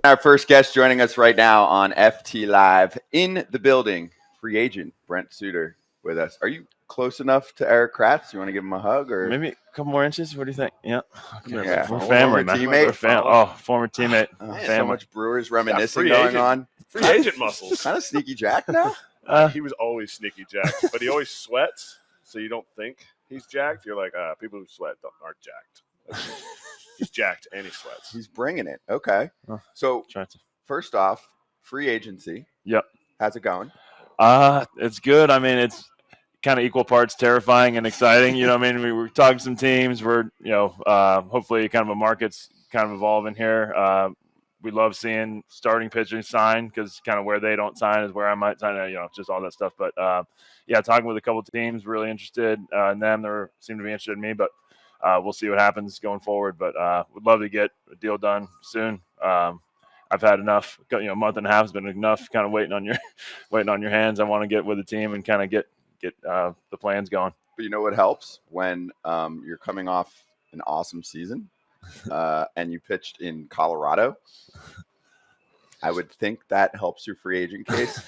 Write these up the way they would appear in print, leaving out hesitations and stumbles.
Our first guest joining us right now on FT Live in the building, free agent Brent Suter with us. Are you close enough to Eric Kratz? You want to give him a hug or maybe a couple more inches? What do you think? Yeah. Okay. Yeah. We're family, man. Teammate. Former teammate. So much Brewers reminiscing free going agent. on. Free agent muscles. Kind of sneaky Jack now. He was always sneaky jacked, but he always sweats, so you don't think he's jacked. You're like, people who sweat aren't jacked. He's jacked and he sweats. He's bringing it. Okay. So first off, free agency. Yep. How's it going? It's good. I mean, it's kind of equal parts terrifying and exciting. You know what I mean? We were talking to some teams. We're, hopefully kind of a market's kind of evolving here. We love seeing starting pitchers sign because kind of where they don't sign is where I might sign, just all that stuff. But, talking with a couple of teams, really interested in them. They seem to be interested in me, but we'll see what happens going forward. But would love to get a deal done soon. I've had enough. A month and a half has been enough. Kind of waiting on your hands. I want to get with the team and kind of get the plans going. But you know what helps when you're coming off an awesome season and you pitched in Colorado. I would think that helps your free agent case.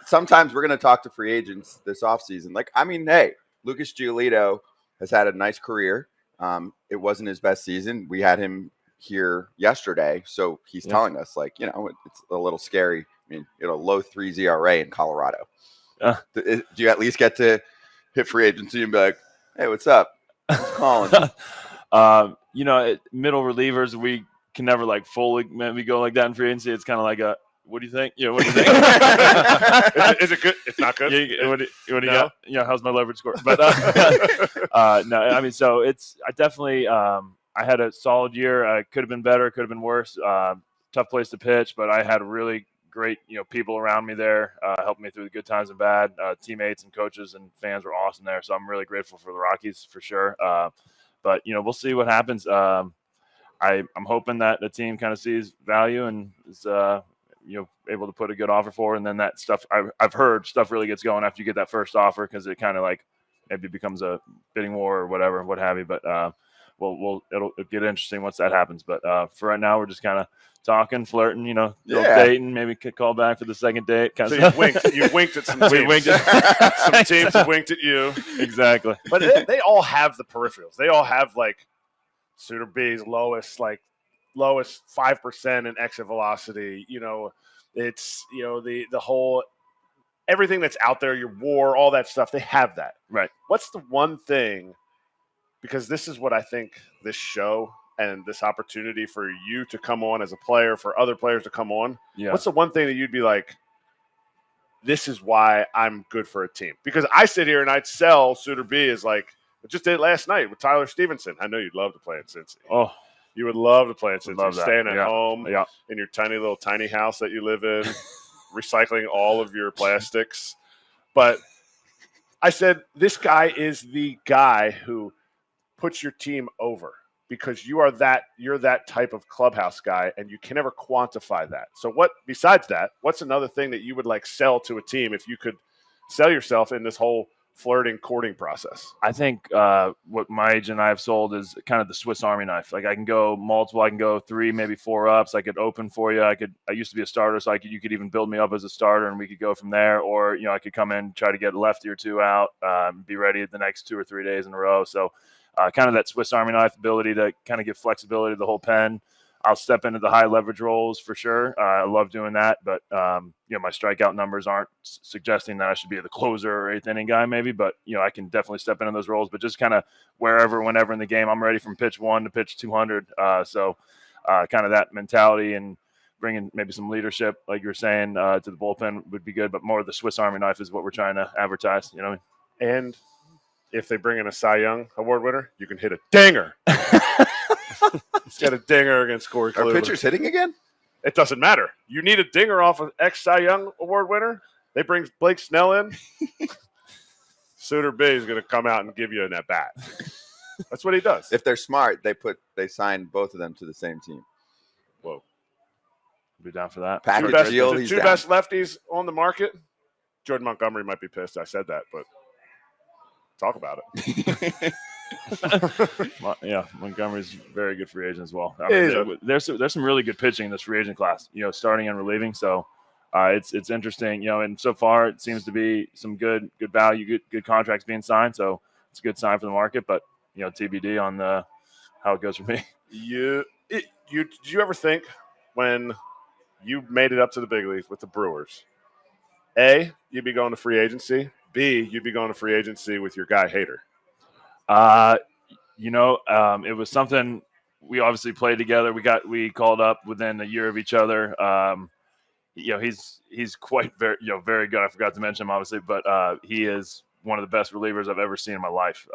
Sometimes we're going to talk to free agents this offseason. Hey, Lucas Giolito has had a nice career. It wasn't his best season. We had him here yesterday, so he's telling us, it's a little scary. I mean, low 3 ERA in Colorado. Do you at least get to hit free agency and be like, hey, what's up? Who's calling? Middle relievers, we can never fully maybe go like that in free agency. It's kind of like what do you think? Yeah, what do you think? Is it good? It's not good. What do you got? How's my leverage score? But no, I mean, so I definitely I had a solid year. Could have been better, could have been worse. Tough place to pitch, but I had really great, people around me there, helped me through the good times and bad. Teammates and coaches and fans were awesome there, so I'm really grateful for the Rockies for sure. But we'll see what happens. I'm hoping that the team kind of sees value and is able to put a good offer forward, and then that stuff I've heard stuff really gets going after you get that first offer because it kind of maybe becomes a bidding war or whatever, what have you. But it'll get interesting once that happens. But for right now, we're just kind of talking, flirting, dating, maybe call back for the second date. So you winked at some teams. We winked at some teams have winked at you. Exactly. But they all have the peripherals. They all have Suter B's lowest 5% in exit velocity. It's the whole everything that's out there, your WAR, all that stuff. They have that. Right. What's the one thing? Because this is what I think this show and this opportunity for you to come on as a player, for other players to come on. Yeah. What's the one thing that you'd be like, this is why I'm good for a team? Because I sit here and I'd sell Suter B as I just did last night with Tyler Stevenson. I know you'd love to play in Cincy. Oh, you would love to play in Cincy. Love that. Staying at home in your tiny house that you live in, recycling all of your plastics. But I said, this guy is the guy who puts your team over because you're that type of clubhouse guy, and you can never quantify that. So besides that, what's another thing that you would sell to a team if you could sell yourself in this whole flirting, courting process? I think what my agent and I have sold is kind of the Swiss Army knife. I can go multiple, I can go 3, maybe 4 ups. I could open for you. I used to be a starter, so you could even build me up as a starter and we could go from there. Or, I could come in, try to get a lefty or 2 out, be ready the next 2 or 3 days in a row. So kind of that Swiss Army knife ability to kind of give flexibility to the whole pen. I'll step into the high leverage roles for sure. I love doing that, but my strikeout numbers aren't suggesting that I should be the closer or 8th inning guy maybe, but I can definitely step into those roles, but just kind of wherever, whenever in the game, I'm ready from pitch 1 to pitch 200. So kind of that mentality and bringing maybe some leadership, like you were saying, to the bullpen would be good, but more of the Swiss Army knife is what we're trying to advertise, what I mean? And if they bring in a Cy Young Award winner, you can hit a dinger. He's got a dinger against Corey Kluber. Are pitchers hitting again? It doesn't matter. You need a dinger off of ex-Cy Young Award winner. They bring Blake Snell in. Suter B is going to come out and give you an at-bat. That's what he does. If they're smart, they sign both of them to the same team. Whoa. Be down for that. Package deal, the two best lefties on the market. Jordan Montgomery might be pissed I said that, but talk about it. Yeah, Montgomery's very good free agent as well. I mean, there's some really good pitching in this free agent class. Starting and relieving. So it's interesting. And so far it seems to be some good value, good contracts being signed. So it's a good sign for the market. But TBD on how it goes for me. Did you ever think when you made it up to the big leagues with the Brewers, A, you'd be going to free agency, B, you'd be going to free agency with your guy Hader? It was something we obviously played together. We called up within a year of each other. He's quite very good. I forgot to mention him obviously, but he is one of the best relievers I've ever seen in my life.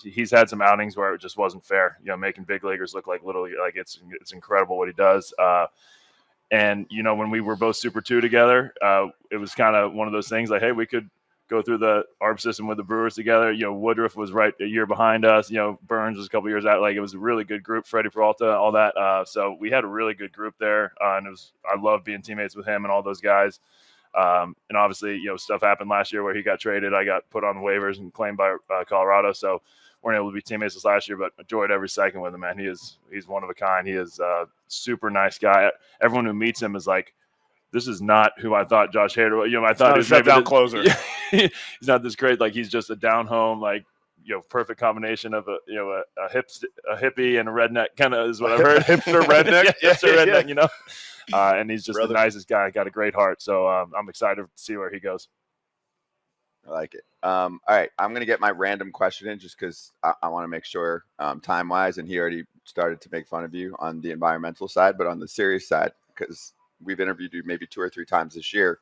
He's had some outings where it just wasn't fair. Making big leaguers look like little. Like it's incredible what he does. And when we were both Super 2 together, it was kind of one of those things like, hey, we could go through the ARB system with the Brewers together. Woodruff was right a year behind us. Burns was a couple years out. Like it was a really good group. Freddie Peralta, all that. So we had a really good group there, and I loved being teammates with him and all those guys. And obviously, stuff happened last year where he got traded. I got put on the waivers and claimed by Colorado. So weren't able to be teammates this last year, but enjoyed every second with him, man. He's one of a kind. He is a super nice guy. Everyone who meets him is like, this is not who I thought Josh Hader was. I thought he was a shutdown closer. He's not this great. Like he's just a down home, like perfect combination of a hippie and a redneck. Kind of is what I've heard. Hipster redneck, hipster redneck. And he's just the nicest guy. Got a great heart. So I'm excited to see where he goes. I like it. All right, I'm gonna get my random question in just because I want to make sure time wise, and he already started to make fun of you on the environmental side, but on the serious side, because we've interviewed you maybe 2 or 3 times this year.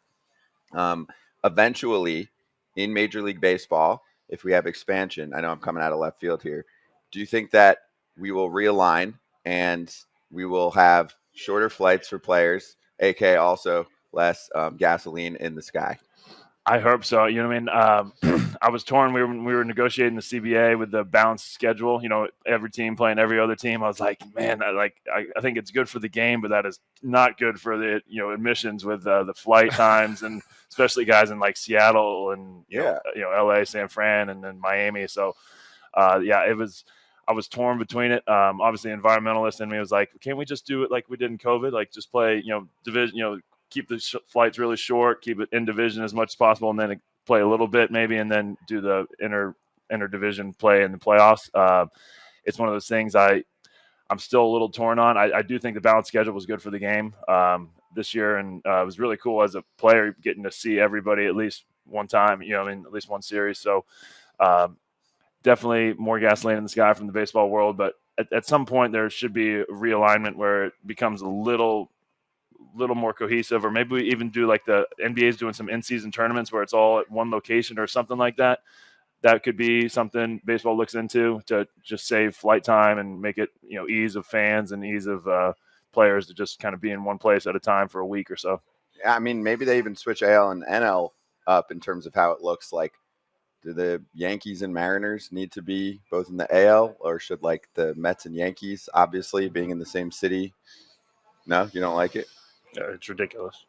Eventually, in Major League Baseball, if we have expansion, I know I'm coming out of left field here. Do you think that we will realign and we will have shorter flights for players, aka also less gasoline in the sky? I hope so. You know what I mean? I was torn. We were negotiating the CBA with the balanced schedule. Every team playing every other team. I was like, man, I think it's good for the game, but that is not good for the admissions with the flight times, and especially guys in like Seattle and LA, San Fran, and then Miami. So it was. I was torn between it. Obviously, environmentalist in me was like, can't we just do it like we did in COVID? Like just play division. Keep the flights really short, keep it in division as much as possible, and then play a little bit maybe, and then do the inter division play in the playoffs. It's one of those things I'm still a little torn on. I do think the balanced schedule was good for the game this year, and it was really cool as a player getting to see everybody at least one time, at least one series. So definitely more gasoline in the sky from the baseball world, but at some point there should be a realignment where it becomes a little more cohesive, or maybe we even do like the NBA is doing some in-season tournaments where it's all at one location or something like that. That could be something baseball looks into to just save flight time and make it, ease of fans and ease of players to just kind of be in one place at a time for a week or so. I mean, maybe they even switch AL and NL up in terms of how it looks like. Do the Yankees and Mariners need to be both in the AL, or should like the Mets and Yankees, obviously being in the same city? No, you don't like it? It's ridiculous.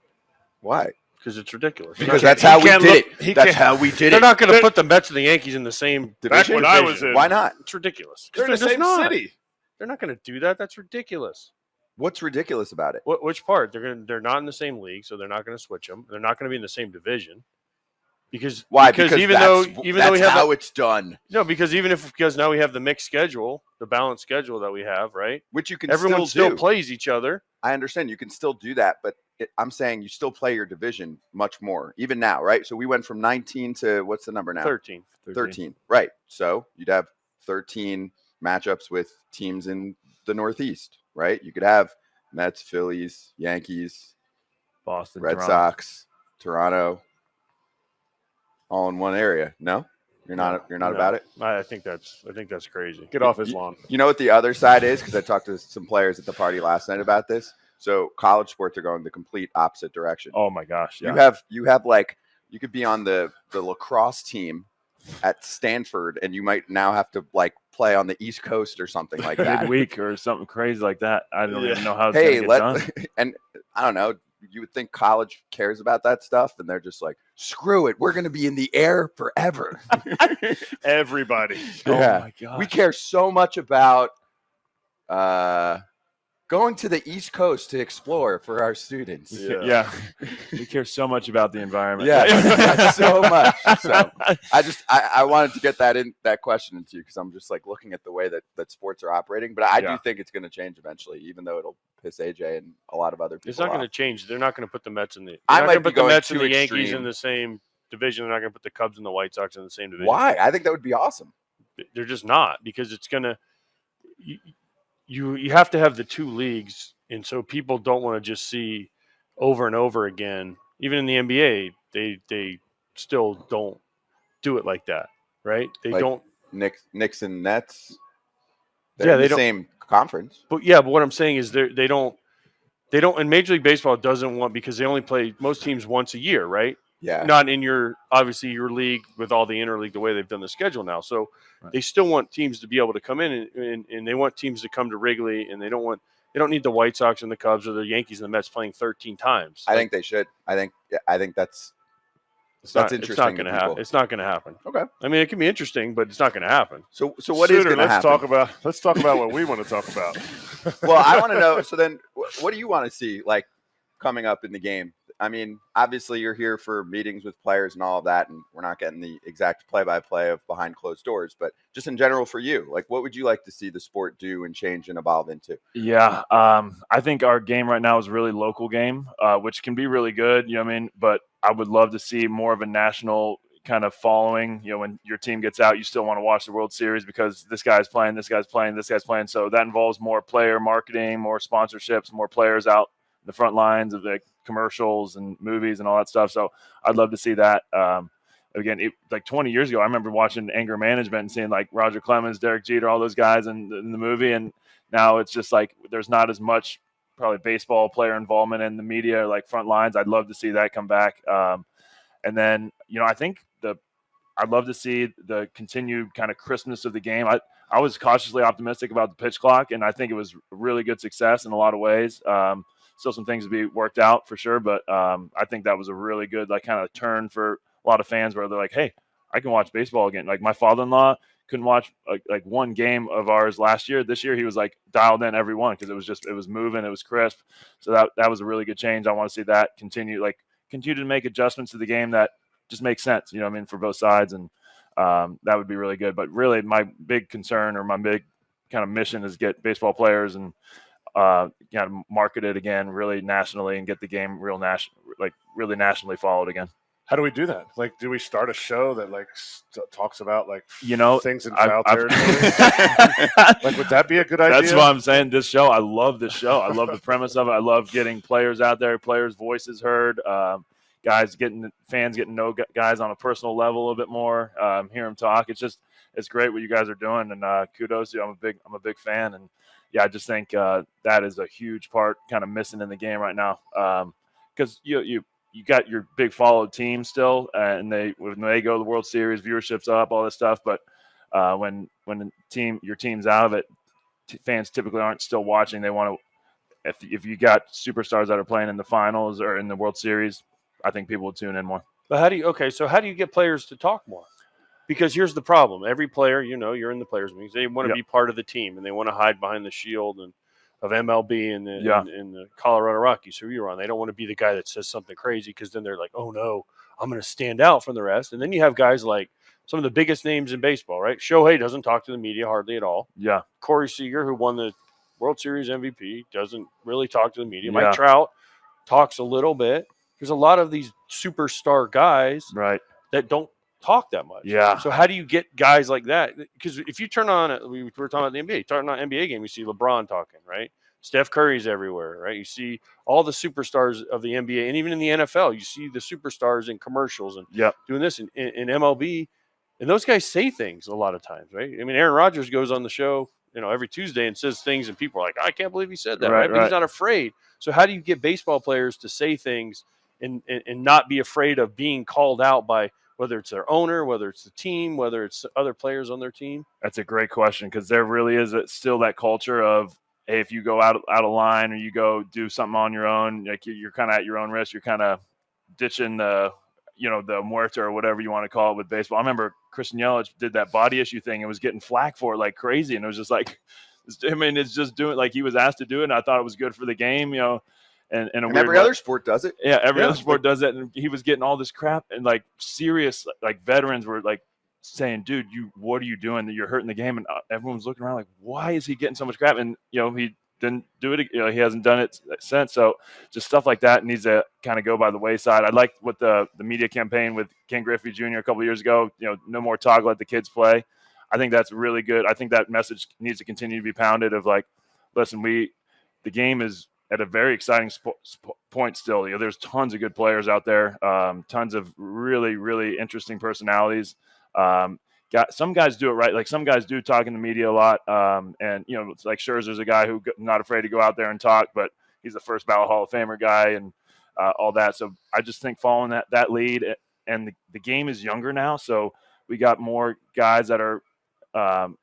Why? Because it's ridiculous. Because that's how we did it. That's how we did it. They're not going to put the Mets and the Yankees in the same division. Back when I was in. Why not? It's ridiculous. They're in the same city. They're not going to do that. That's ridiculous. What's ridiculous about it? Which part? They're not in the same league, so they're not going to switch them. They're not going to be in the same division. Because why? Because even though we have how it's done. No, because because now we have the mixed schedule, the balanced schedule that we have, right? Which you can everyone still plays each other. I understand you can still do that, but I'm saying you still play your division much more, even now, right? So we went from 19 to what's the number now? 13. 13, right? So you'd have 13 matchups with teams in the Northeast, right? You could have Mets, Phillies, Yankees, Boston, Red Sox, Toronto, all in one area. No, you're not about it. I think that's crazy. Get off his lawn. You know what the other side is? Because I talked to some players at the party last night about this. So college sports are going the complete opposite direction. Oh my gosh! Yeah. You have like you could be on the lacrosse team at Stanford, and you might now have to like play on the East Coast or something like that. Midweek or something crazy like that. I don't even know how. It's hey, get done. And I don't know. you would think college cares about that stuff, and they're just like, screw it, we're going to be in the air forever. Everybody. Oh my god. We care so much about going to the East Coast to explore for our students. Yeah. We care so much about the environment. Yeah, so much. So I wanted to get that question into you because I'm just like looking at the way that sports are operating. But I do think it's going to change eventually, even though it'll piss AJ and a lot of other people. It's not going to change. They're not going to put the Mets in the. I They're not might going to be put the going Mets and too the Yankees extreme. in the same division. They're not going to put the Cubs and the White Sox in the same division. Why? I think that would be awesome. They're just not, because it's going to. You have to have the two leagues, and so people don't want to just see over and over again. Even in the NBA, they still don't do it like that, right? They Like don't. Knicks and Nets. Yeah, They're in they the don't. same conference. But what I'm saying is they don't. And Major League Baseball doesn't want, because they only play most teams once a year, right? Yeah. Not in your league with all the interleague, the way they've done the schedule now. So they still want teams to be able to come in and they want teams to come to Wrigley, and they don't need the White Sox and the Cubs or the Yankees and the Mets playing 13 times. I think they should. I think that's interesting. It's not going to happen. It's not going to happen. Okay. I mean, it can be interesting, but it's not going to happen. So what is Suter, going to happen? Let's talk about what we want to talk about. Well, I want to know. So then, what do you want to see like coming up in the game? I mean, obviously you're here for meetings with players and all of that, and we're not getting the exact play-by-play of behind closed doors, but just in general for you, like what would you like to see the sport do and change and evolve into? Yeah, I think our game right now is a really local game, which can be really good, you know what I mean? But I would love to see more of a national kind of following. You know, when your team gets out, you still want to watch the World Series because this guy's playing, this guy's playing, this guy's playing. So that involves more player marketing, more sponsorships, more players out the front lines of the commercials and movies and all that stuff. So I'd love to see that. Again, like 20 years ago, I remember watching Anger Management and seeing like Roger Clemens, Derek Jeter, all those guys in the movie. And now it's just like there's not as much probably baseball player involvement in the media, like front lines. I'd love to see that come back. And then, you know, I think I'd love to see the continued kind of crispness of the game. I was cautiously optimistic about the pitch clock, and I think it was a really good success in a lot of ways. Still some things to be worked out for sure, but I think that was a really good like kind of turn for a lot of fans where they're like, hey, I can watch baseball again. Like my father-in-law couldn't watch like one game of ours last year. This year he was like dialed in every one because it was moving, it was crisp. So that was a really good change. I want to see that continue to make adjustments to the game that just makes sense, you know what I mean, for both sides. And that would be really good. But really my big concern or my big kind of mission is get baseball players and market it again really nationally and get the game really nationally followed again. How do we do that? Like, do we start a show that like talks about like things in foul I've territory? Like, would that be a good idea? That's why I'm saying this show. I love this show. I love the premise of it. I love getting players out there, players' voices heard, fans getting to know guys on a personal level a little bit more, hear them talk. It's great what you guys are doing, and kudos to you. I'm a big fan, and yeah, I just think that is a huge part kind of missing in the game right now because you got your big followed team still, and when they go to the World Series, viewership's up, all this stuff. But when your team's out of it, fans typically aren't still watching. They want to. If you got superstars that are playing in the finals or in the World Series, I think people will tune in more. But how do you get players to talk more? Because here's the problem: every player, you're in the players' meetings. They want to be part of the team, and they want to hide behind the shield and of MLB and the Colorado Rockies, who you're on. They don't want to be the guy that says something crazy because then they're like, oh no, I'm going to stand out from the rest. And then you have guys like some of the biggest names in baseball, right? Shohei doesn't talk to the media hardly at all. Yeah. Corey Seager, who won the World Series MVP, doesn't really talk to the media. Yeah. Mike Trout talks a little bit. There's a lot of these superstar guys that don't talk that much. Yeah. So how do you get guys like that? Because if you turn on, we were talking about the NBA, turn on an NBA game, you see LeBron talking, right? Steph Curry's everywhere, right? You see all the superstars of the NBA, and even in the NFL, you see the superstars in commercials and doing this in MLB, and those guys say things a lot of times, right? I mean, Aaron Rodgers goes on the show, every Tuesday and says things, and people are like, I can't believe he said that, right? But he's not afraid. So how do you get baseball players to say things and not be afraid of being called out by whether it's their owner, whether it's the team, whether it's other players on their team? That's a great question because there really is still that culture of hey, if you go out of line or you go do something on your own, like you're kind of at your own risk. You're kind of ditching the muerta or whatever you want to call it with baseball. I remember Christian Yelich did that body issue thing and was getting flack for it like crazy. And it was just like, I mean, it's just doing like he was asked to do it. And I thought it was good for the game, and every other sport does it. Yeah, every other sport does it. And he was getting all this crap, and like serious, like veterans were like saying, dude, what are you doing? That you're hurting the game. And everyone was looking around like, why is he getting so much crap? And, he didn't do it. He hasn't done it since. So just stuff like that needs to kind of go by the wayside. I liked what the media campaign with Ken Griffey Jr. a couple of years ago, no more talk, let the kids play. I think that's really good. I think that message needs to continue to be pounded of like, listen, the game is at a very exciting point still. There's tons of good players out there, tons of really, really interesting personalities. Some guys do it right. Like some guys do talk in the media a lot. And it's like Scherzer's a guy who's not afraid to go out there and talk, but he's the first ballot Hall of Famer guy and all that. So I just think following that lead, and the game is younger now. So we got more guys that are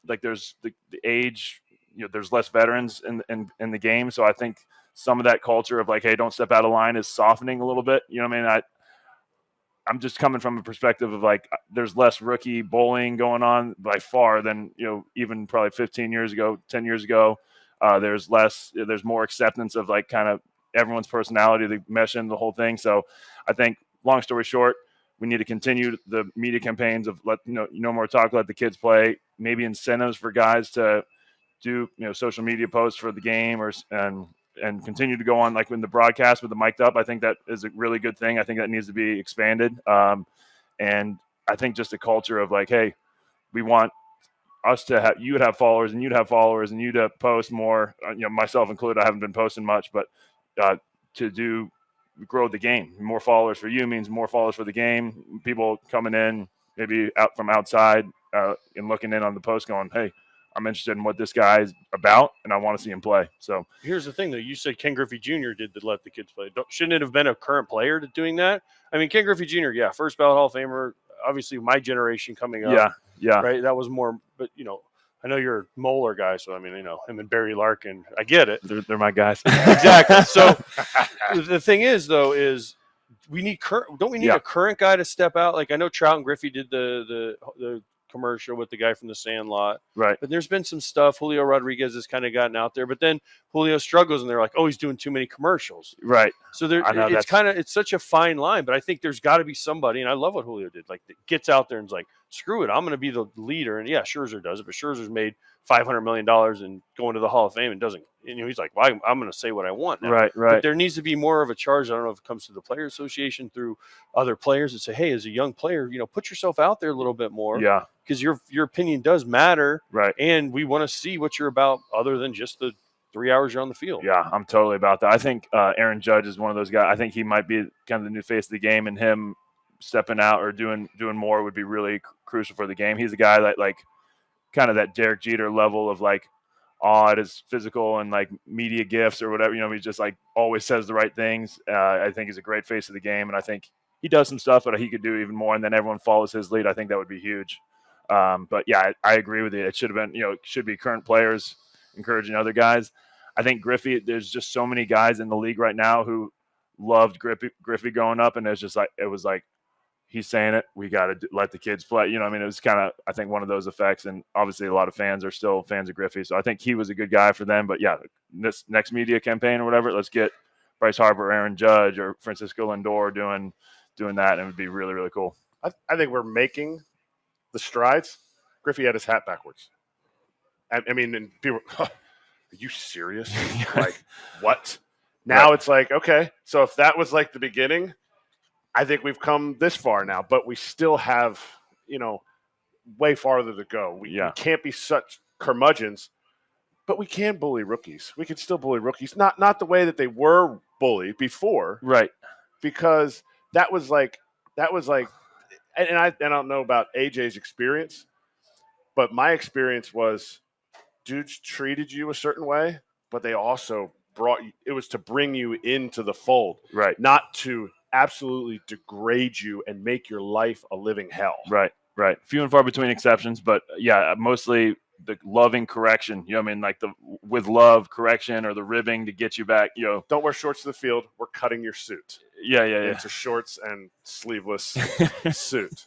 like there's the age, there's less veterans in the game. So I think some of that culture of like, hey, don't step out of line is softening a little bit. You know what I mean? I'm just coming from a perspective of like there's less rookie bullying going on by far than even probably 15 years ago, 10 years ago. There's more acceptance of like kind of everyone's personality, the mesh in the whole thing. So I think long story short, we need to continue the media campaigns of no more talk, let the kids play. Maybe incentives for guys to do social media posts for the game and continue to go on like in the broadcast with the mic'd up. I think that is a really good thing. I think that needs to be expanded. And I think just a culture of like, hey, we want us to have, you would have followers and you'd have followers and you'd post more, myself included. I haven't been posting much, but to grow the game. More followers for you means more followers for the game. People coming in maybe out from outside and looking in on the post going, hey, I'm interested in what this guy is about, and I want to see him play. So here's the thing, though. You said Ken Griffey Jr. did the let the kids play. Shouldn't it have been a current player doing that? I mean, Ken Griffey Jr., first ballot Hall of Famer. Obviously, my generation coming up. Yeah. Right? That was more – but, I know you're a Moeller guy, so, I mean, him and Barry Larkin. I get it. They're my guys. Exactly. So the thing is, though, is we need don't we need a current guy to step out? Like I know Trout and Griffey did the commercial with the guy from the Sandlot, right? But there's been some stuff. Julio Rodriguez has kind of gotten out there, but then Julio struggles, and they're like, "Oh, he's doing too many commercials," right? So it's such a fine line. But I think there's got to be somebody, and I love what Julio did. Like, gets out there and is like, "Screw it, I'm going to be the leader." And Scherzer does it, but Scherzer's made $500 million and going to the Hall of Fame and doesn't. He's like, well, I'm going to say what I want now. Right. But there needs to be more of a charge. I don't know if it comes to the Player Association through other players that say, hey, as a young player, put yourself out there a little bit more. Yeah. Because your opinion does matter. Right. And we want to see what you're about other than just the 3 hours you're on the field. Yeah, I'm totally about that. I think Aaron Judge is one of those guys. I think he might be kind of the new face of the game, and him stepping out or doing more would be really crucial for the game. He's a guy that like kind of that Derek Jeter level of like awe at his physical and like media gifts or whatever. He just like always says the right things. I think he's a great face of the game, and I think he does some stuff, but he could do even more. And then everyone follows his lead. I think that would be huge. But yeah, I agree with you. It should have been, it should be current players encouraging other guys. I think Griffey, there's just so many guys in the league right now who loved Griffey growing up, and it was like he's saying it. We got to let the kids play. It was kind of, I think, one of those effects. And obviously, a lot of fans are still fans of Griffey. So I think he was a good guy for them. But yeah, this next media campaign or whatever, let's get Bryce Harper, Aaron Judge, or Francisco Lindor doing that, and it would be really, really cool. I think we're making the strides. Griffey had his hat backwards. I mean, and people, are you serious? Like, what? Now It's like, okay, so if that was like the beginning, I think we've come this far now, but we still have, way farther to go. We can't be such curmudgeons, but we can bully rookies. We can still bully rookies, not the way that they were bullied before, right? Because that was like, and I don't know about AJ's experience, but my experience was dudes treated you a certain way, but they also it was to bring you into the fold, right? Not to absolutely degrade you and make your life a living hell. Right. Few and far between exceptions, but yeah, mostly the loving correction. You know what I mean? Like the with love correction or the ribbing to get you back. You know, Don't wear shorts to the field. We're cutting your suit yeah. into shorts and sleeveless suit.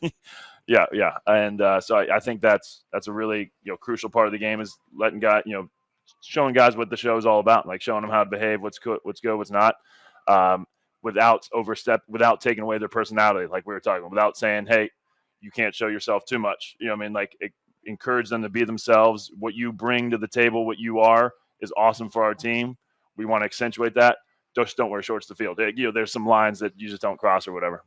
Yeah. And so I think that's a really crucial part of the game is letting guys showing guys what the show is all about, like showing them how to behave, what's good, what's not, without taking away their personality, like we were talking, without saying, hey, you can't show yourself too much. You know what I mean? Like encourage them to be themselves. What you bring to the table, what you are, is awesome for our team. We want to accentuate that. Just don't wear shorts to the field. There's some lines that you just don't cross or whatever.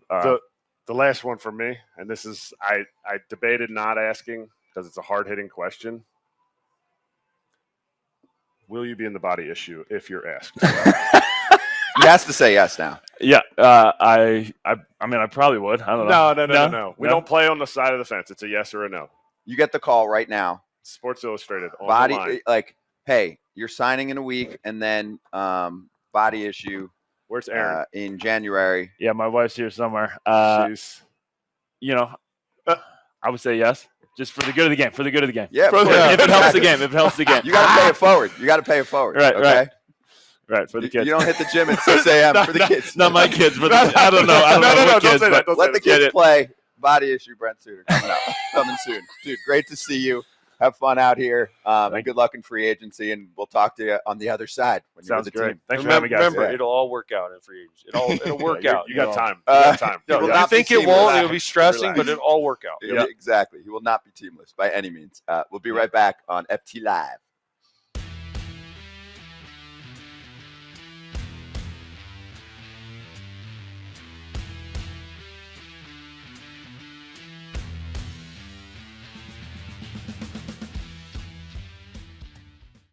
The last one for me, and this is I debated not asking because it's a hard-hitting question. Will you be in the body issue if you're asked? He has to say yes now. Yeah, I mean, I probably would. I don't know. No. We don't play on the side of the fence. It's a yes or a no. You get the call right now. Sports Illustrated on Body, the line. like, hey, you're signing in a week, and then body issue. Where's Aaron? In January. Yeah, my wife's here somewhere. Jeez. I would say yes, just for the good of the game. For the good of the game. Yeah, if it helps the game. If it helps the game. You got to pay it forward. You got to pay it forward. Right, okay? Right, for the kids. You don't hit the gym at 6 a.m. for the kids. Not my kids, but I don't know. I don't know what kids, but let the kids play. Body issue, Brent Suter coming soon. Dude, great to see you. Have fun out here. And good luck in free agency, and we'll talk to you on the other side. When Sounds you're great. team. Thanks for having me, guys. Remember, it'll all work out in free agency. It'll work out. You got time. You got time. He will You not be think it teamless. won't? It'll be stressing, Relax. but it'll all work out. Exactly. He will not be teamless by any means. We'll be right back on FT Live.